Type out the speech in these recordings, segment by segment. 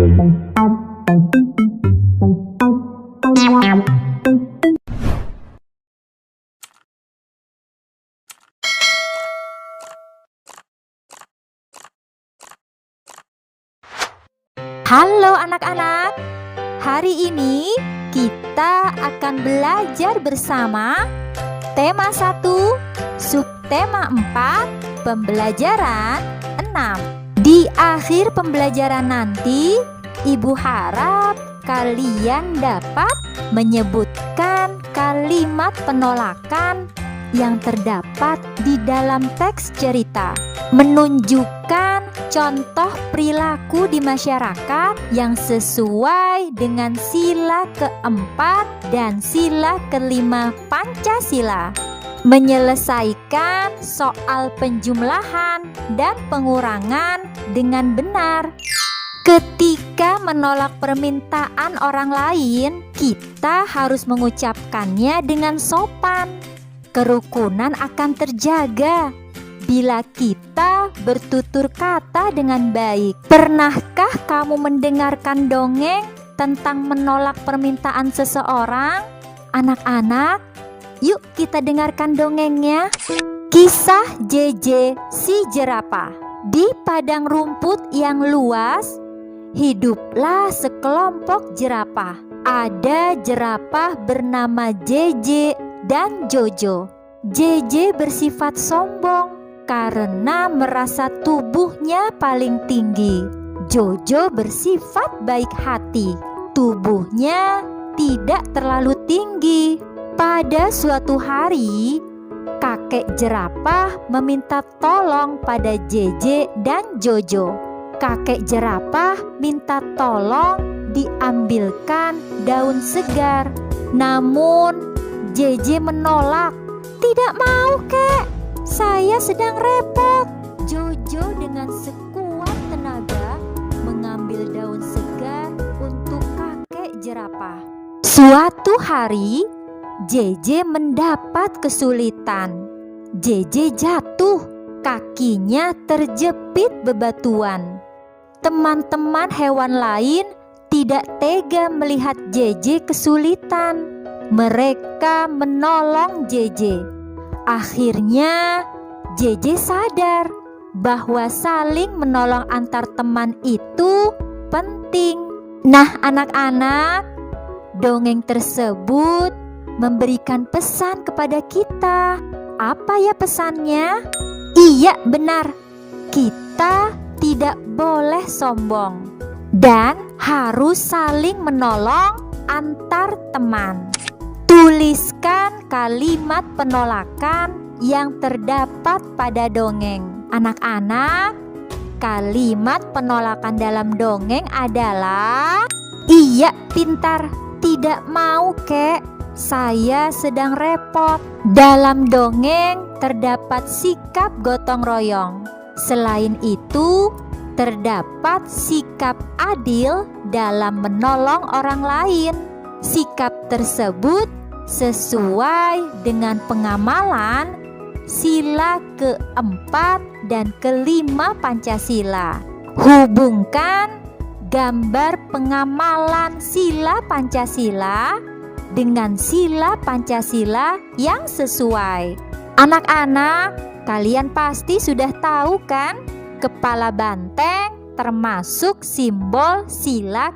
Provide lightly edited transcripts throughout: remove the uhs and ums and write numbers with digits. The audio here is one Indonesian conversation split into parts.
Halo anak-anak, hari ini kita akan belajar bersama tema 1, subtema 4, pembelajaran 6. Di akhir pembelajaran nanti, Ibu harap kalian dapat menyebutkan kalimat penolakan yang terdapat di dalam teks cerita, menunjukkan contoh perilaku di masyarakat yang sesuai dengan sila keempat dan sila kelima Pancasila, menyelesaikan soal penjumlahan dan pengurangan dengan benar. Ketika menolak permintaan orang lain, kita harus mengucapkannya dengan sopan. Kerukunan akan terjaga bila kita bertutur kata dengan baik. Pernahkah kamu mendengarkan dongeng tentang menolak permintaan seseorang? Anak-anak, yuk kita dengarkan dongengnya. Kisah JJ si jerapah. Di padang rumput yang luas, hiduplah sekelompok jerapah. Ada jerapah bernama JJ dan Jojo. JJ bersifat sombong karena merasa tubuhnya paling tinggi. Jojo bersifat baik hati, tubuhnya tidak terlalu tinggi. Pada suatu hari, kakek jerapah meminta tolong pada JJ dan Jojo. Kakek jerapah minta tolong diambilkan daun segar. Namun JJ menolak. "Tidak mau, kek. Saya sedang repot." Jojo dengan sekuat tenaga mengambil daun segar untuk kakek jerapah. Suatu hari, JJ mendapat kesulitan. JJ jatuh, kakinya terjepit bebatuan. Teman-teman hewan lain tidak tega melihat JJ kesulitan. Mereka menolong JJ. Akhirnya JJ sadar bahwa saling menolong antar teman itu penting. Nah anak-anak, dongeng tersebut memberikan pesan kepada kita. Apa ya pesannya? Iya benar, kita tidak boleh sombong dan harus saling menolong antar teman. Tuliskan kalimat penolakan yang terdapat pada dongeng. Anak-anak, kalimat penolakan dalam dongeng adalah "Iya, pintar. Tidak mau, kek. Saya sedang repot." Dalam dongeng terdapat sikap gotong royong. Selain itu, terdapat sikap adil dalam menolong orang lain. Sikap tersebut sesuai dengan pengamalan sila keempat dan kelima Pancasila. Hubungkan gambar pengamalan sila Pancasila dengan sila Pancasila yang sesuai. Anak-anak, kalian pasti sudah tahu kan? Kepala banteng termasuk simbol sila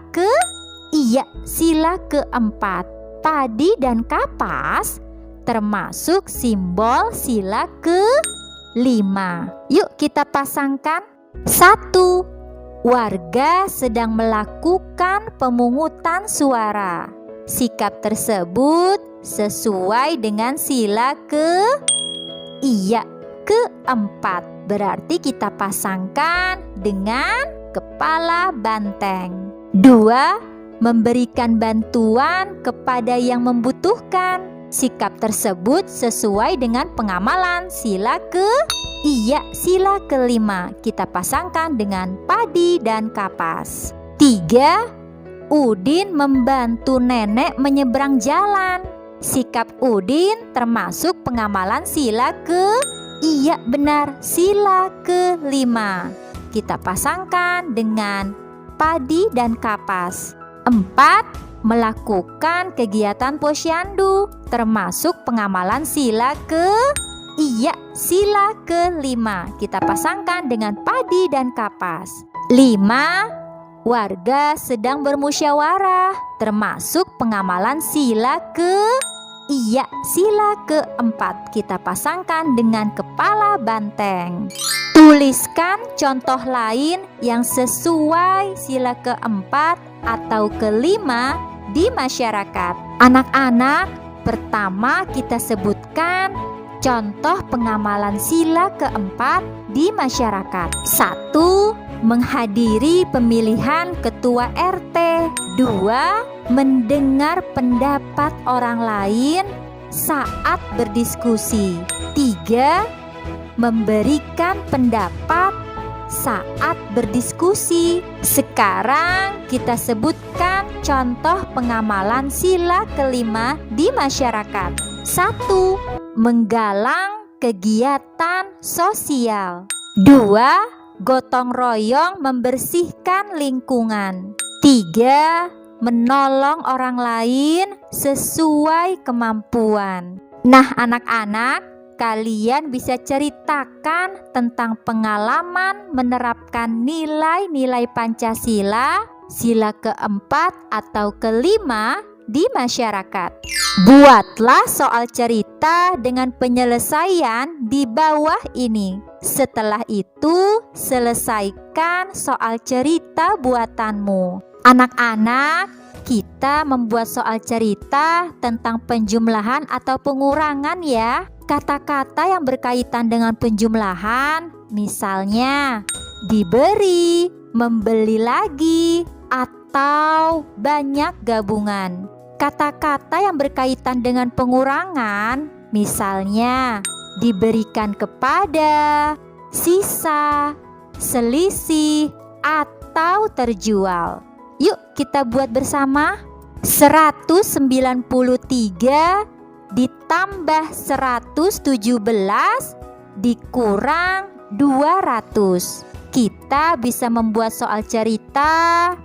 sila keempat. Padi dan kapas termasuk simbol sila kelima. Yuk kita pasangkan. 1. Warga sedang melakukan pemungutan suara. Sikap tersebut sesuai dengan sila keempat. Berarti kita pasangkan dengan kepala banteng. 2. Memberikan bantuan kepada yang membutuhkan. Sikap tersebut sesuai dengan pengamalan sila sila kelima. Kita pasangkan dengan padi dan kapas. 3. Udin membantu nenek menyeberang jalan. Sikap Udin termasuk pengamalan sila sila kelima. Kita pasangkan dengan padi dan kapas. 4. Melakukan kegiatan posyandu, termasuk pengamalan sila sila ke-5. Kita pasangkan dengan padi dan kapas. 5. Warga sedang bermusyawarah, termasuk pengamalan sila ke-4. Kita pasangkan dengan kepala banteng. Tuliskan contoh lain yang sesuai sila ke-4 atau ke-5 di masyarakat. Anak-anak, pertama kita sebutkan contoh pengamalan sila ke-4 di masyarakat. 1. Menghadiri pemilihan ketua RT. 2. Mendengar pendapat orang lain saat berdiskusi. 3. Memberikan pendapat saat berdiskusi. Sekarang kita sebutkan contoh pengamalan sila ke-5 di masyarakat. 1. Menggalang kegiatan sosial. 2. Gotong royong membersihkan lingkungan. 3. Menolong orang lain sesuai kemampuan. Nah, anak-anak, kalian bisa ceritakan tentang pengalaman menerapkan nilai-nilai Pancasila, sila ke-4 atau ke-5 di masyarakat. Buatlah soal cerita dengan penyelesaian di bawah ini. Setelah itu, selesaikan soal cerita buatanmu. Anak-anak, kita membuat soal cerita tentang penjumlahan atau pengurangan ya. Kata-kata yang berkaitan dengan penjumlahan, misalnya diberi, membeli lagi, atau banyak gabungan. Kata-kata yang berkaitan dengan pengurangan, misalnya diberikan kepada, sisa, selisih, atau terjual. Yuk kita buat bersama. 193 ditambah 117 dikurang 200. Kita bisa membuat soal cerita.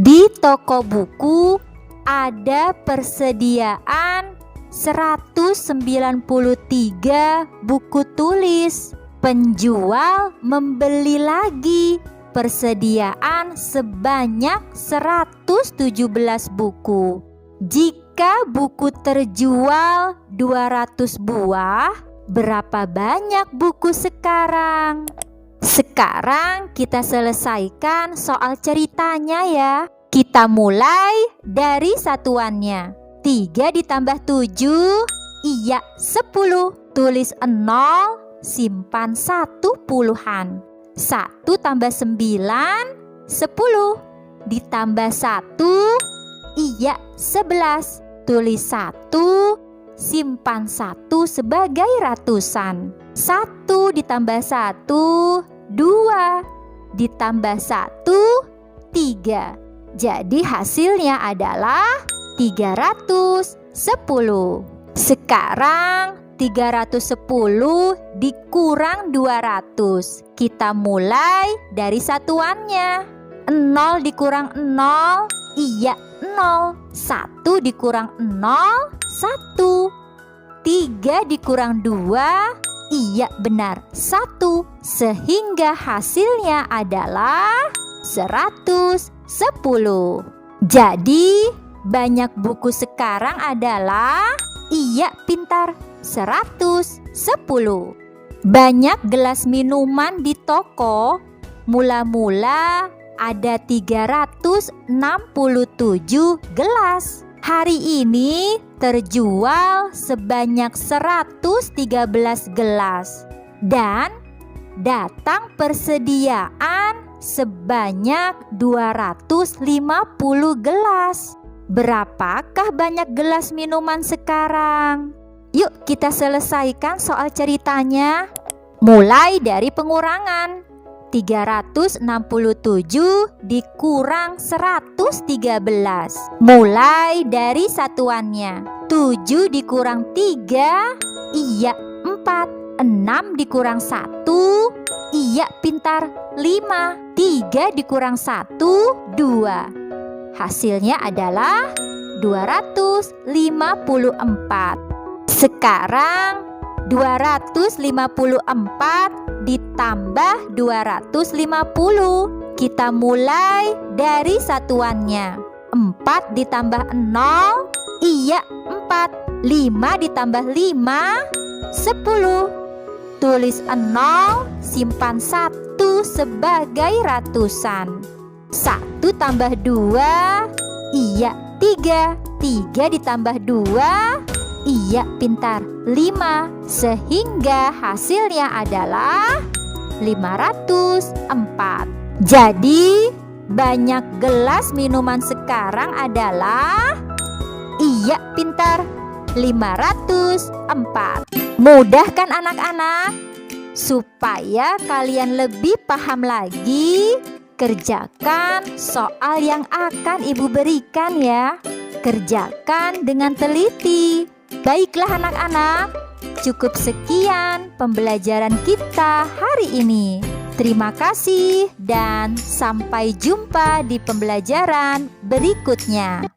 Di toko buku ada persediaan 193 buku tulis. Penjual membeli lagi persediaan sebanyak 117 buku. Jika buku terjual 200 buah, berapa banyak buku sekarang? Sekarang kita selesaikan soal ceritanya ya. Kita mulai dari satuannya. 3 ditambah 7, 10. Tulis 0, simpan 1 puluhan. 1 tambah 9, 10. Ditambah 1, 11. Tulis 1, simpan 1 sebagai ratusan. 1 ditambah 1, 2. Ditambah 1, 3. Jadi hasilnya adalah 310. Sekarang 310 dikurang 200. Kita mulai dari satuannya. 0 dikurang 0, 0. 1 dikurang 0, 1. 3 dikurang 2, benar, 1. Sehingga hasilnya adalah 110. Jadi banyak buku sekarang adalah pintar, 110. Banyak gelas minuman di toko. Mula-mula ada 367 gelas. Hari ini terjual sebanyak 113 gelas. Dan datang persediaan sebanyak 250 gelas. Berapakah banyak gelas minuman sekarang? Yuk kita selesaikan soal ceritanya. Mulai dari pengurangan. 367 dikurang 113. Mulai dari satuannya. 7 dikurang 3, 4. 6 dikurang 1, Iya, pintar. 5. 3 dikurang 1, 2. Hasilnya adalah 254. Sekarang 254 ditambah 250. Kita mulai dari satuannya. 4 ditambah 0, iya 4. 5 ditambah 5, 10. Tulis 0, simpan 1 sebagai ratusan. 1 tambah 2, iya 3. 3 ditambah 2, iya pintar, 5. Sehingga hasilnya adalah 504. Jadi banyak gelas minuman sekarang adalah, iya pintar, 504. Mudah kan anak-anak? Supaya kalian lebih paham lagi, kerjakan soal yang akan Ibu berikan ya. Kerjakan dengan teliti. Baiklah anak-anak, cukup sekian pembelajaran kita hari ini. Terima kasih dan sampai jumpa di pembelajaran berikutnya.